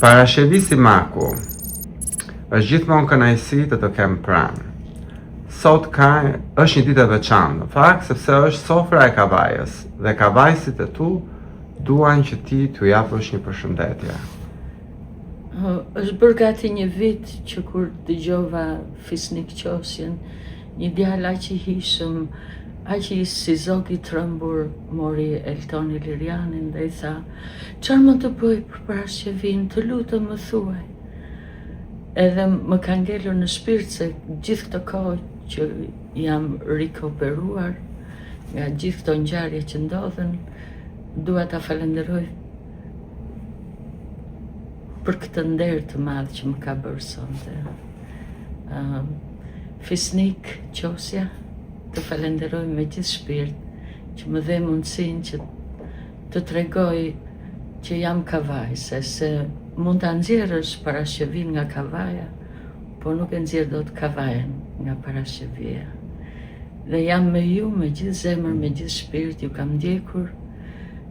Parashevisi Maku, është gjithmonë kënaqësi të kem pranë. Sot është një ditë e veçantë, në fakt sepse është sofra e Kavajës dhe kavajësit e tu duan që ti t'u japësh një përshëndetje. Është bërë gati një vit që kur dëgjova Fisnik Qosjen, një djalë aq i hishëm, aq i si zog i trembur, mori Eltoni Lirianin dhe i tha: "Çfarë mund të bëj për Parashevin, të lutem më thuaj." Edhe më ka ngelur në shpirt se gjithë këtë kohë që jam rikoperuar nga gjithë këto ngjarje që ndodhen, dua ta falenderoj për këtë nder të madh që më ka bërë sonte. Fisnik Qosja, të falenderoj me gjithë shpirt që më dhe mundësinë që të tregoj që jam kavajse, se mund ta nxjerrësh Parashevin nga Kavaja, po nuk e nxjerr dot Kavajen nga Parashevia. Dhe jam me ju me gjithë zemër, me gjithë shpirt, ju kam ndjekur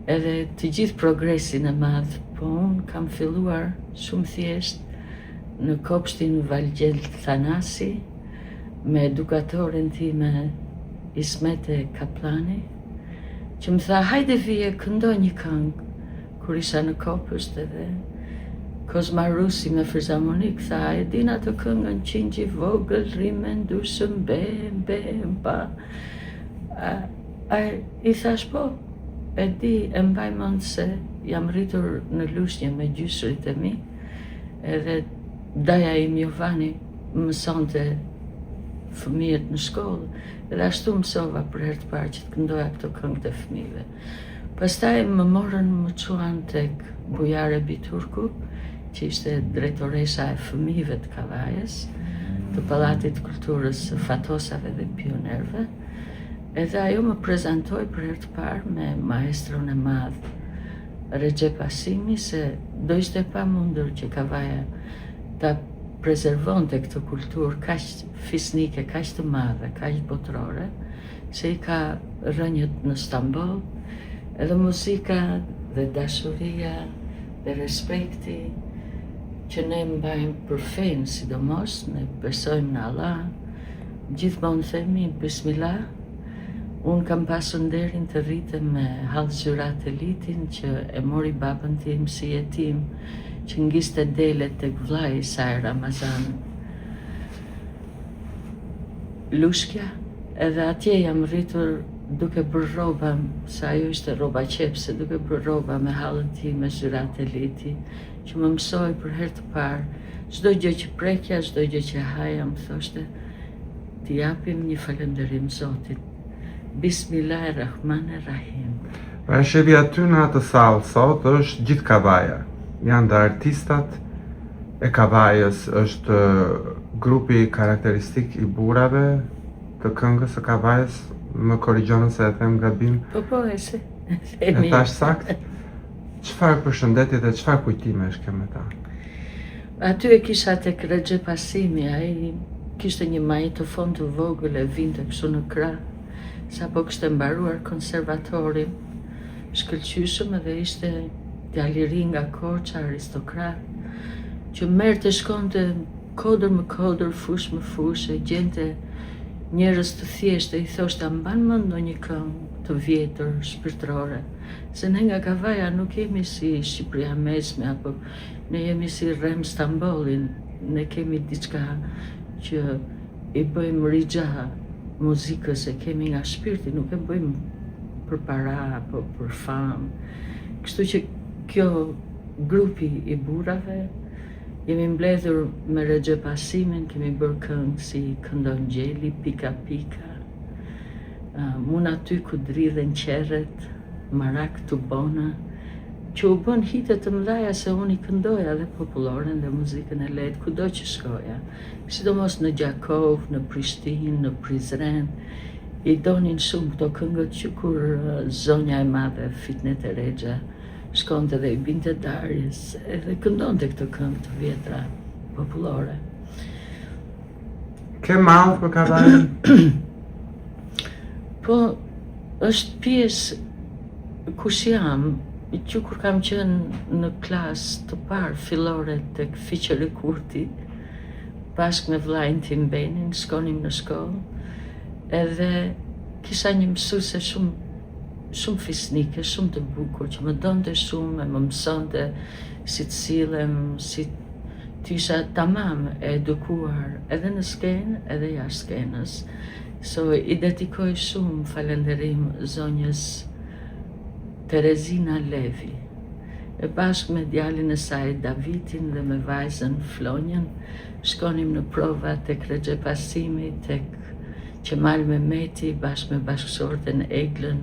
edhe të gjithë progresin e madh, po unë kam filluar shumë thjesht në kopshtin Valgjel Thanasi me edukatorin time Ismete Kaplani, që më tha: "Hajde vije, këndoj një këngë." Kur isha në kopësht edhe Kozma Rusi me filharmonik tha: "E din atë këngën Qingji vogël, rime ndushëm bem pa." I thash: "Po, e di, e mbaj mend se jam rritur në Lushnjë me gjyshrit e mi, edhe daja im Jovani mësonte fëmijët në shkollë, edhe ashtu mësova për herë të parë që të këndoja këto këngë të fëmijëve." Pastaj më morën më çuan tek Bujare Biturku, që ishte drejtoresha e fëmijëve të Kavajës, të Pallatit të Kulturës së Fatosave dhe Pionerëve, edhe ajo më prezantoi për herë të parë me maestron e madh Recep Asimi, se do ishte pamundur që Kavaja ta prezervonte këtë kulturë kaq fisnike, kaq të madhe, kaq botërore, se i ka rënjët në Stamboll, edhe muzika dhe dashuria dhe respekti që ne mbajmë për fenë, sidomos, ne besojmë në Allah, gjithmonë themi Bismillah. Unë kam pasur nderin të rritem me hallëzyrat e litin që e mori babën tim si jetim, që ngiste delet tek vllai i saj Ramazan Lushkja, edhe atje jam rritur duke bërë rroba, se ajo ishte rroba qepse, duke bërë rroba me hallën tim, me zyrat e liti, që më mësoi për herë të parë çdo gjë që prekja, çdo gjë që haja, më thoshte: "T'i japim një falënderim Zotit. Bismillahirrahmanirrahim." Parashevi aty në atë sallë sot është gjithë Kavaja. Janë dhe artistat e Kavajës, është grupi karakteristik i burrave të këngës së Kavajës. Më korrigjon se e them gabim. Po, e se. E thash sakt. Çfarë përshëndetje dhe çfarë kujtimesh ke me ta? Aty e kisha tek Recep Asimi, ai kishte një magnetofon të vogël e vinte kështu në krah, sapo kishte mbaruar konservatorin, shkëlqyshëm, edhe ishte djalë i ri nga Korça, aristokrat, që merrte shkonte kodër më kodër, fush më fush, e gjente njerëz të thjeshtë, i thoshte: "A mban mend ndonjë këngë të vjetër, shpirtërore? Se ne nga Kavaja nuk jemi si Shqipëria mesme, apo ne jemi si Rem Stambollin, ne kemi diçka që i bëjmë rixha muzikës, e kemi nga shpirti, nuk e bëjmë për para apo për famë." Kështu që kjo grupi i burrave jemi mbledhur me Recep Asimin, kemi bërë këngë si Këndon Gjeli, Pika Pika, Mun aty ku dridhen qerret, Marak të bona, që u bën hite të mëdha se unë i këndoja dhe populloren dhe muzikën e lehtë kudo që shkoja, sidomos në Gjakov, në Prishtinë, në Prizren. I donin shumë këto këngët që kur zonja e madhe Fitnet e Rexha shkonte dhe i binte darjes, edhe këndonte këto këngë të vjetra popullore. Ke mall për Kavajën? Po, është pjesë kush jam, që kur kam qenë në klasë të parë fillore tek Fiqeri Kurti, bashkë me vllajin tim Benin, shkonim në shkollë, edhe kisha një mësuese shumë fisnike, shumë të bukur, që më donte shumë, më mësonte si të sillem, si të isha tamam e edukuar, edhe në skenë, edhe jashtë skenës. So, i dedikoj shumë falënderim zonjës Terezina Levi. E bashkë me djalin e saj Davidin dhe me vajzën Flonjën, shkonim në prova tek Regje Pasimi, tek Qemal Mehmeti, bashkë me bashkësorten Eglën,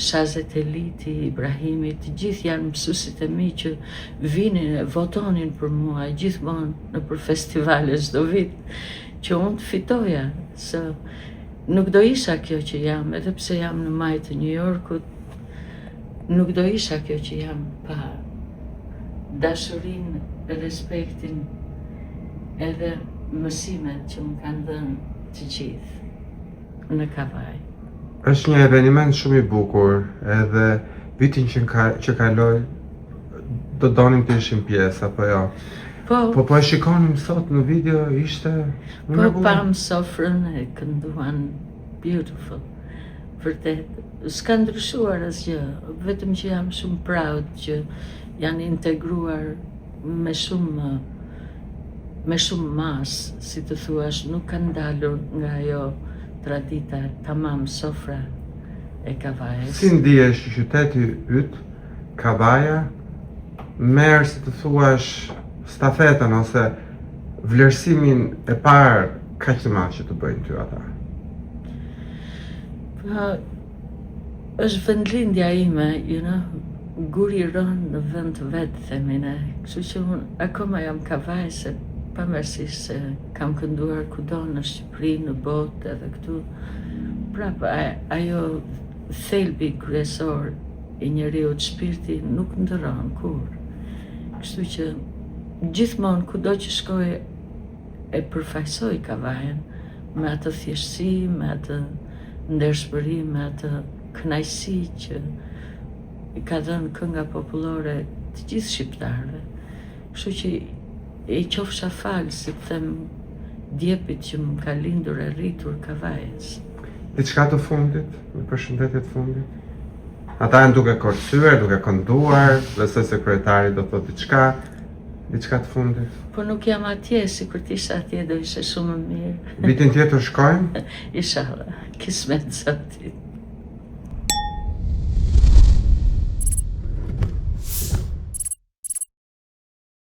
Shazet Eliti, Ibrahimi, të gjithë janë mësuesit e mi që vinin e votonin për mua gjithmonë në për festivale çdo vit, që unë të fitoja. So, nuk do isha kjo që jam, edhe pse jam në majtë të New Yorkut, nuk do isha kjo që jam pa dashurinë, respektin, edhe mësimet që më kanë dhënë të gjithë në Kavaj. Është një eveniment shumë i bukur, edhe vitin që kaloi do donim të ishim pjesë, apo jo? Po e shikonim sot në video, ishte Po pam sofrën e kënduan beautiful. Vërtet, s'ka ndryshuar asgjë, vetëm që jam shumë proud që janë integruar me shumë mas, si të thuash, nuk kanë dalur nga ajo tradita tamam sofra e Kavajës. Si ndihesh qyteti yt, Kavaja, merr si të thuash stafetën ose vlerësimin e parë kaq të madh që të bëjnë ty ata? Po, është vendlindja ime, guri rënë në vend vetë, themi ne. Kështu që unë akoma jam kavajse, pavarësisht se kam kënduar kudo në Shqipëri, në botë edhe këtu. Prapë, ajo thelbi kryesor i njeriut, shpirti, nuk ndërron kur. Kështu që gjithmonë kudo që shkoj e përfaqësoj Kavajen me atë thjeshtësi, me atë ndershmëri, me atë kënaqësi që i ka dhënë kënga popullore të gjithë shqiptarëve. Kështu që i qofsha falë, si të them, djepit që më ka lindur e rritur Kavajës. Diçka të fundit, në përshëndetje të fundit? Ata janë duke kërcyer, duke kënduar, besoj sekretari do thotë diçka të fundit. Po nuk jam atje, sikur të isha atje do ishte shumë më mirë. Vitin tjetër shkojmë? Inshallah, kismet zotit.